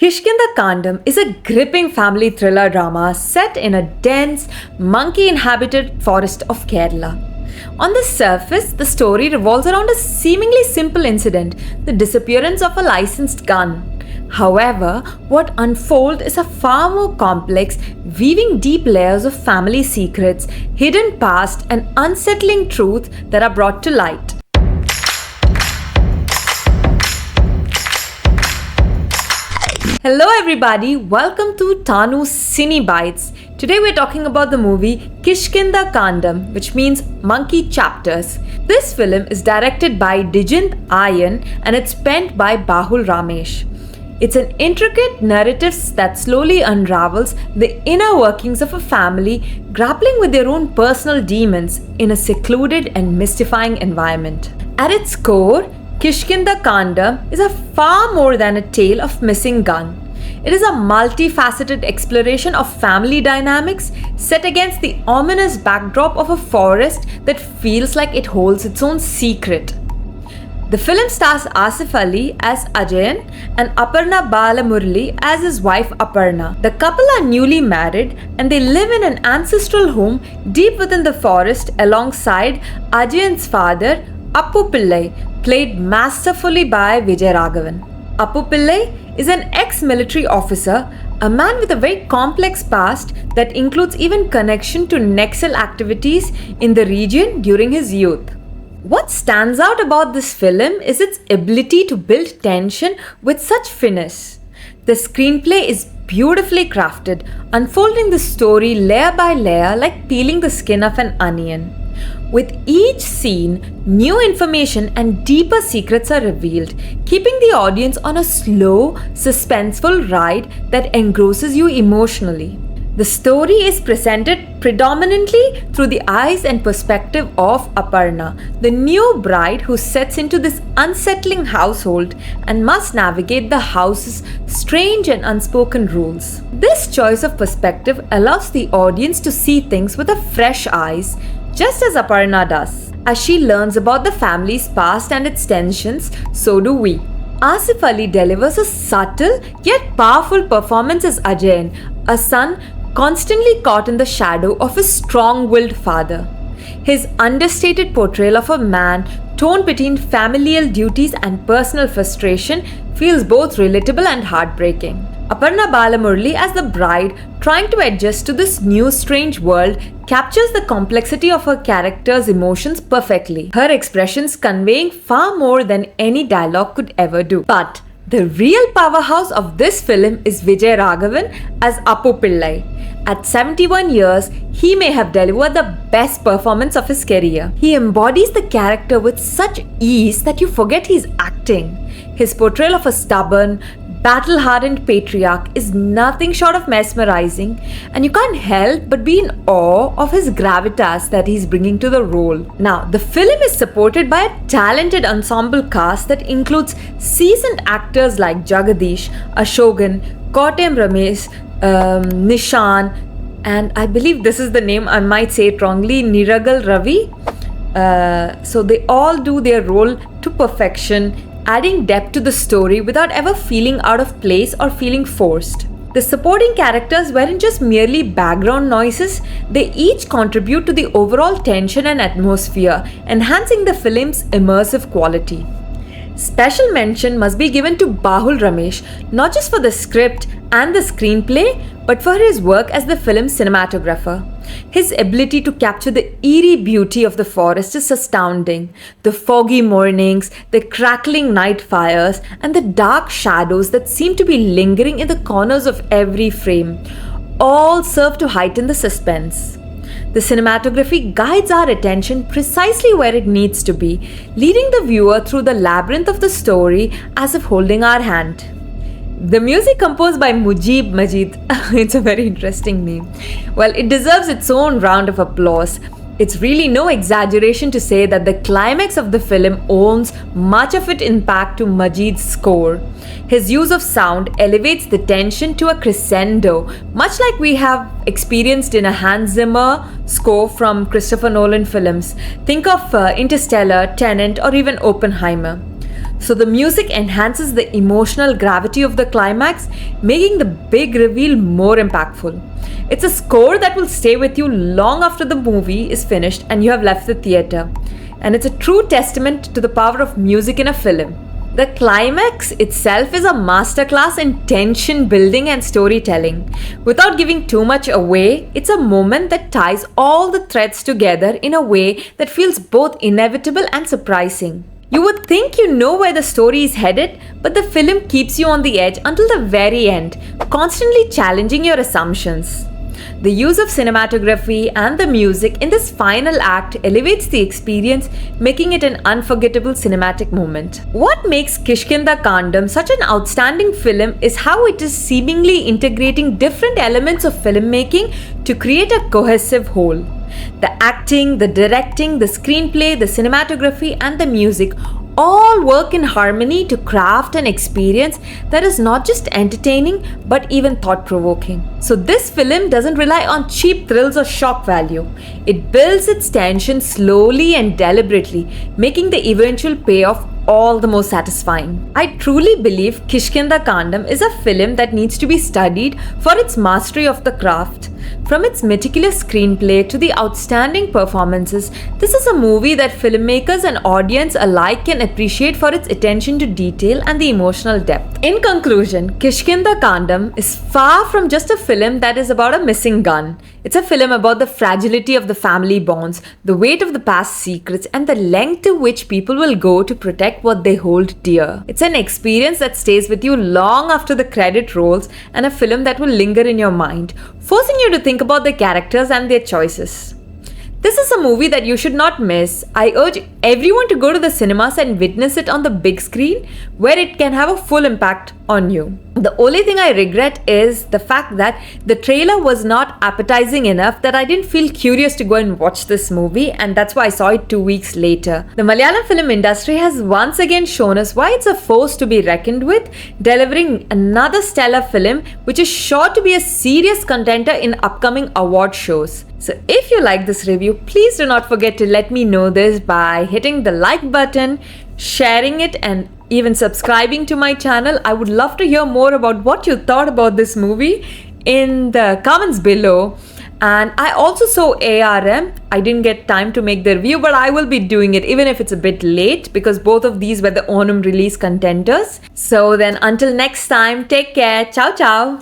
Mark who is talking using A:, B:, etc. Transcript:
A: Kishkkindha Kandam is a gripping family thriller drama set in a dense, monkey-inhabited forest of Kerala. On the surface, the story revolves around a seemingly simple incident, the disappearance of a licensed gun. However, what unfolds is a far more complex, weaving deep layers of family secrets, hidden past, and unsettling truth that are brought to light. Hello everybody, welcome to Tanu's Cine Bites. Today we're talking about the movie Kishkkindha Kandam, which means Monkey Chapters. This film is directed by Dinjith and it's penned by Bahul Ramesh. It's an intricate narrative that slowly unravels the inner workings of a family grappling with their own personal demons in a secluded and mystifying environment. At its core, Kishkkindha Kandam is a far more than a tale of missing gun. It is a multifaceted exploration of family dynamics set against the ominous backdrop of a forest that feels like it holds its own secret. The film stars Asif as Ayyathan and Aparna Balamurali as his wife Aparna. The couple are newly married and they live in an ancestral home deep within the forest alongside Ayyathan's father Appu Pillai, played masterfully by Vijay Raghavan. Appu Pillai is an ex-military officer, a man with a very complex past that includes even connection to Naxal activities in the region during his youth. What stands out about this film is its ability to build tension with such finesse. The screenplay is beautifully crafted, unfolding the story layer by layer like peeling the skin of an onion. With each scene, new information and deeper secrets are revealed, keeping the audience on a slow, suspenseful ride that engrosses you emotionally. The story is presented predominantly through the eyes and perspective of Aparna, the new bride who sets into this unsettling household and must navigate the house's strange and unspoken rules. This choice of perspective allows the audience to see things with a fresh eyes, just as Aparna does. As she learns about the family's past and its tensions, so do we. Asif delivers a subtle yet powerful performance as Ayyathan, a son constantly caught in the shadow of his strong-willed father. His understated portrayal of a man torn between familial duties and personal frustration feels both relatable and heartbreaking. Aparna Balamurali as the bride trying to adjust to this new strange world captures the complexity of her character's emotions perfectly, her expressions conveying far more than any dialogue could ever do. But the real powerhouse of this film is Vijay Raghavan as Appu Pillai. At 71 years, he may have delivered the best performance of his career. He embodies the character with such ease that you forget he's acting. His portrayal of a stubborn, battle-hardened patriarch is nothing short of mesmerizing, and you can't help but be in awe of his gravitas that he's bringing to the role. Now, the film is supported by a talented ensemble cast that includes seasoned actors like Jagadish, Ashokan, Kottayam Ramesh, Nishan, and I believe this is the name, I might say it wrongly, Niragal Ravi. So they all do their role to perfection, adding depth to the story without ever feeling out of place or feeling forced. The supporting characters weren't just merely background noises, they each contribute to the overall tension and atmosphere, enhancing the film's immersive quality. Special mention must be given to Bahul Ramesh, not just for the script and the screenplay, but for his work as the film's cinematographer. His ability to capture the eerie beauty of the forest is astounding. The foggy mornings, the crackling night fires, and the dark shadows that seem to be lingering in the corners of every frame all serve to heighten the suspense. The cinematography guides our attention precisely where it needs to be, leading the viewer through the labyrinth of the story as if holding our hand. The music composed by Mujeeb Majeed, it's a very interesting name. Well, it deserves its own round of applause. It's really no exaggeration to say that the climax of the film owns much of its impact to Majeed's score. His use of sound elevates the tension to a crescendo, much like we have experienced in a Hans Zimmer score from Christopher Nolan films. Think of Interstellar, Tenet, or even Oppenheimer. So the music enhances the emotional gravity of the climax, making the big reveal more impactful. It's a score that will stay with you long after the movie is finished and you have left the theatre. And it's a true testament to the power of music in a film. The climax itself is a masterclass in tension building and storytelling. Without giving too much away, it's a moment that ties all the threads together in a way that feels both inevitable and surprising. You would think you know where the story is headed, but the film keeps you on the edge until the very end, constantly challenging your assumptions. The use of cinematography and the music in this final act elevates the experience, making it an unforgettable cinematic moment. What makes Kishkkindha Kandam such an outstanding film is how it is seemingly integrating different elements of filmmaking to create a cohesive whole. The acting, the directing, the screenplay, the cinematography, and the music all work in harmony to craft an experience that is not just entertaining but even thought-provoking. So this film doesn't rely on cheap thrills or shock value. It builds its tension slowly and deliberately, making the eventual payoff all the more satisfying. I truly believe Kishkkindha Kandam is a film that needs to be studied for its mastery of the craft. From its meticulous screenplay to the outstanding performances, this is a movie that filmmakers and audience alike can appreciate for its attention to detail and the emotional depth. In conclusion, Kishkkindha Kandam is far from just a film that is about a missing gun. It's a film about the fragility of the family bonds, the weight of the past secrets, and the length to which people will go to protect what they hold dear. It's an experience that stays with you long after the credit rolls, and a film that will linger in your mind, forcing you to think about the characters and their choices. This is a movie that you should not miss. I urge everyone to go to the cinemas and witness it on the big screen, where it can have a full impact on you. The only thing I regret is the fact that the trailer was not appetizing enough that I didn't feel curious to go and watch this movie, and that's why I saw it 2 weeks later. The Malayalam film industry has once again shown us why it's a force to be reckoned with, delivering another stellar film which is sure to be a serious contender in upcoming award shows. So if you like this review, please do not forget to let me know this by hitting the like button, sharing it, and even subscribing to my channel. I would love to hear more about what you thought about this movie in the comments below. And I also saw ARM. I didn't get time to make the review, but I will be doing it even if it's a bit late because both of these were the Onam release contenders. So then until next time, take care. Ciao ciao.